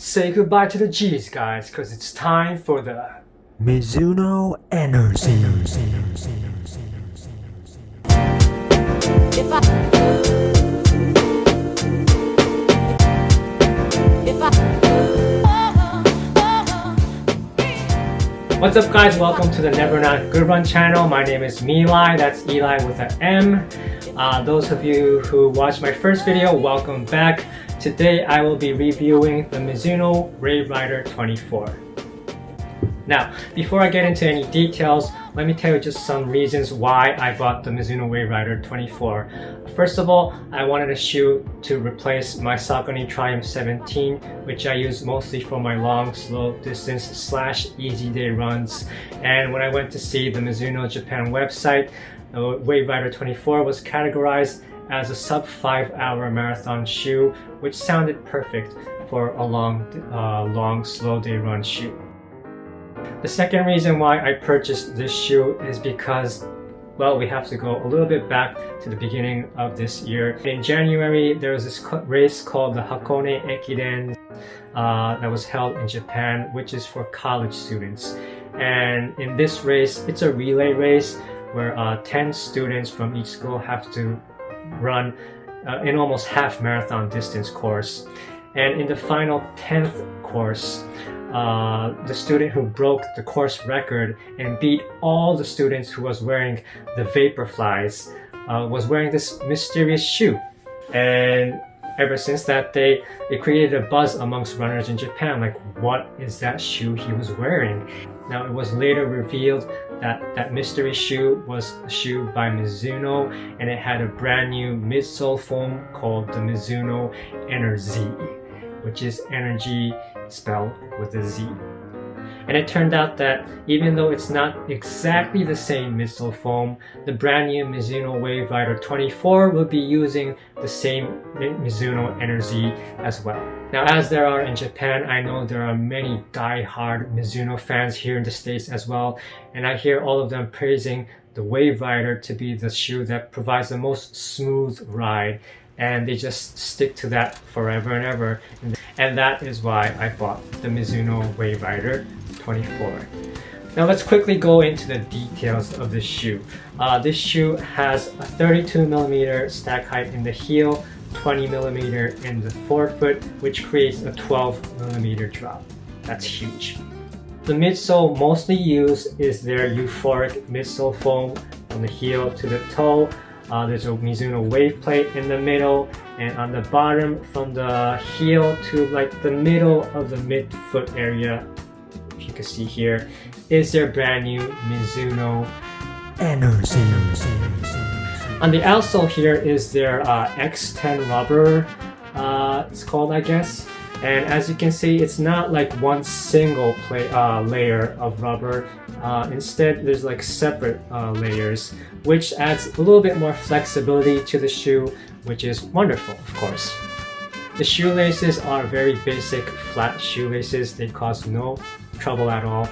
Say goodbye to the G's, guys, because it's time for the Mizuno Enerzyyyyyy. What's up, guys? Welcome to the Never Not Good Run channel. My name is Eli, that's Eli with an M. Those of you who watched my first video, welcome back. Today I will be reviewing the Mizuno Wave Rider 24. Now, before I get into any details, let me tell you just some reasons why I bought the Mizuno Wave Rider 24. First of all, I wanted a shoe to replace my Saucony Triumph 17, which I use mostly for my long, slow distance / easy day runs. And when I went to see the Mizuno Japan website, the Wave Rider 24 was categorized as a sub 5-hour marathon shoe, which sounded perfect for a long, slow day run shoe. The second reason why I purchased this shoe is because, well, we have to go a little bit back to the beginning of this year. In January, there was this race called the Hakone Ekiden that was held in Japan, which is for college students. And in this race, it's a relay race where 10 students from each school have to run an almost half marathon distance course. And in the final 10th course, the student who broke the course record and beat all the students who was wearing the Vaporflies was wearing this mysterious shoe. And ever since that day, it created a buzz amongst runners in Japan, like, what is that shoe he was wearing? Now, it was later revealed that that mystery shoe was a shoe by Mizuno, and it had a brand new midsole foam called the Mizuno Enerzyyyyyy, which is energy spelled with a Z. And it turned out that even though it's not exactly the same midsole foam, the brand new Mizuno Wave Rider 24 will be using the same Mizuno Enerzyyyyyy as well. Now, as there are in Japan, I know there are many die-hard Mizuno fans here in the States as well, and I hear all of them praising the Wave Rider to be the shoe that provides the most smooth ride, and they just stick to that forever and ever. And that is why I bought the Mizuno Wave Rider 24. Now let's quickly go into the details of this shoe. This shoe has a 32mm stack height in the heel, 20mm in the forefoot, which creates a 12mm drop. That's huge. The midsole mostly used is their euphoric midsole foam from the heel to the toe. There's a Mizuno wave plate in the middle, and on the bottom from the heel to like the middle of the midfoot area, if you can see here, is their brand new Mizuno Enerzyyyyyy. On the outsole here is their X10 rubber, it's called, I guess. And as you can see, it's not like one single layer of rubber. Instead, there's like separate layers, which adds a little bit more flexibility to the shoe, which is wonderful, of course. The shoelaces are very basic flat shoelaces. They cause no trouble at all.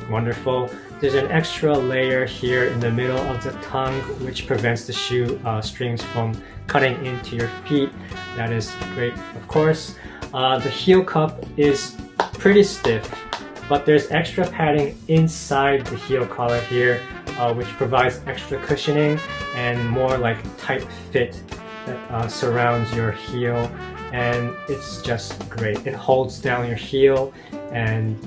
Wonderful. There's an extra layer here in the middle of the tongue, which prevents the shoe strings from cutting into your feet. That is great, of course. The heel cup is pretty stiff, but there's extra padding inside the heel collar here, which provides extra cushioning and more like tight fit that surrounds your heel, and it's just great. It holds down your heel, and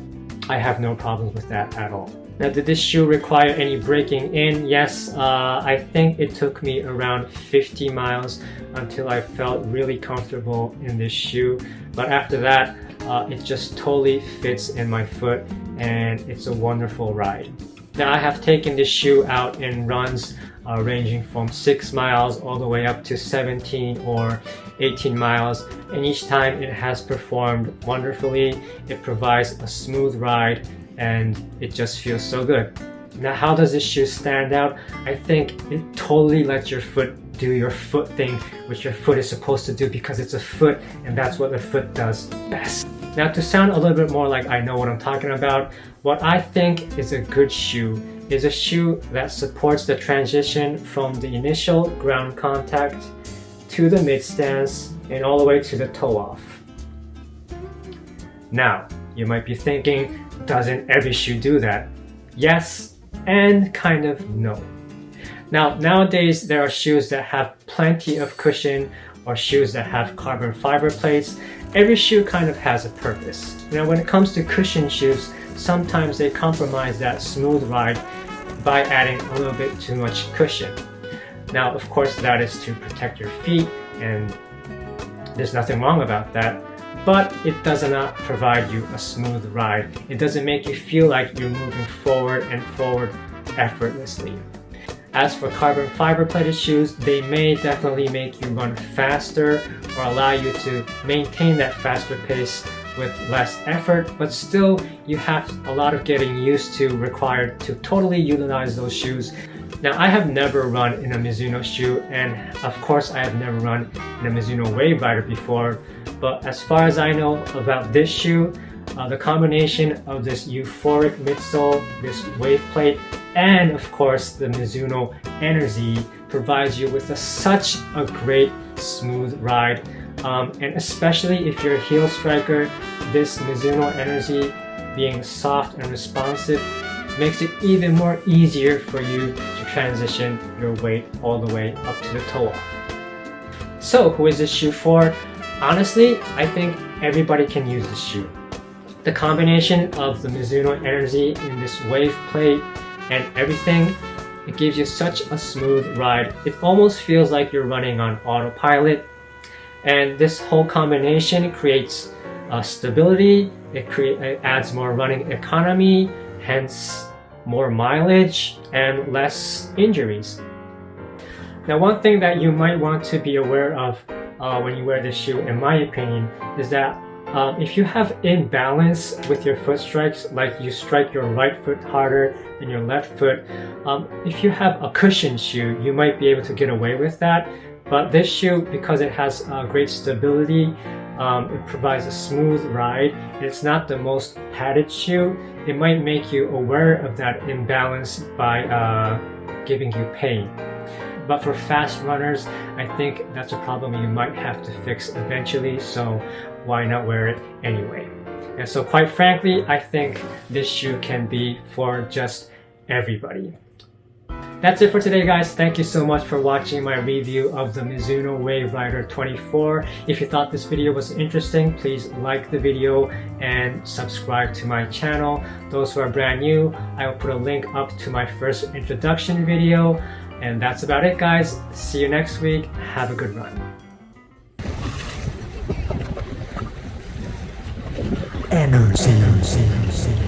I have no problems with that at all. Now, did this shoe require any breaking in? Yes, I think it took me around 50 miles until I felt really comfortable in this shoe. But after that, it just totally fits in my foot, and it's a wonderful ride. Now, I have taken this shoe out in runs ranging from 6 miles all the way up to 17 or 18 miles, and each time it has performed wonderfully. It provides a smooth ride, and it just feels so good. Now, how does this shoe stand out? I think it totally lets your foot do your foot thing, which your foot is supposed to do because it's a foot, and that's what the foot does best. Now, to sound a little bit more like I know what I'm talking about, what I think is a good shoe is a shoe that supports the transition from the initial ground contact to the mid stance and all the way to the toe off. Now, you might be thinking, doesn't every shoe do that? Yes, and kind of no. Now, nowadays there are shoes that have plenty of cushion or shoes that have carbon fiber plates. Every shoe kind of has a purpose. Now, when it comes to cushion shoes, sometimes they compromise that smooth ride by adding a little bit too much cushion. Now, of course, that is to protect your feet, and there's nothing wrong about that, but it does not provide you a smooth ride. It doesn't make you feel like you're moving forward and forward effortlessly. As for carbon fiber plated shoes, they may definitely make you run faster or allow you to maintain that faster pace with less effort, but still you have a lot of getting used to required to totally utilize those shoes. Now, I have never run in a Mizuno shoe, and of course I have never run in a Mizuno Wave Rider before, but as far as I know about this shoe, the combination of this euphoric midsole, this wave plate, and of course the Mizuno Enerzyyyyyy provides you with such a great smooth ride, and especially if you're a heel striker, this Mizuno Enerzyyyyyy being soft and responsive makes it even more easier for you to transition your weight all the way up to the toe off. So who is this shoe for? Honestly, I think everybody can use this shoe. The combination of the Mizuno Enerzyyyyyy in this wave plate and everything, it gives you such a smooth ride. It almost feels like you're running on autopilot. And this whole combination creates stability, it adds more running economy, hence more mileage and less injuries. Now, one thing that you might want to be aware of when you wear this shoe, in my opinion, is that if you have imbalance with your foot strikes, like you strike your right foot harder than your left foot, if you have a cushion shoe, you might be able to get away with that. But this shoe, because it has great stability, it provides a smooth ride, it's not the most padded shoe, it might make you aware of that imbalance by giving you pain. But for fast runners, I think that's a problem you might have to fix eventually, so why not wear it anyway? And so quite frankly, I think this shoe can be for just everybody. That's it for today, guys. Thank you so much for watching my review of the Mizuno Wave Rider 24. If you thought this video was interesting, please like the video and subscribe to my channel. Those who are brand new, I will put a link up to my first introduction video. And that's about it, guys. See you next week. Have a good run. Energy.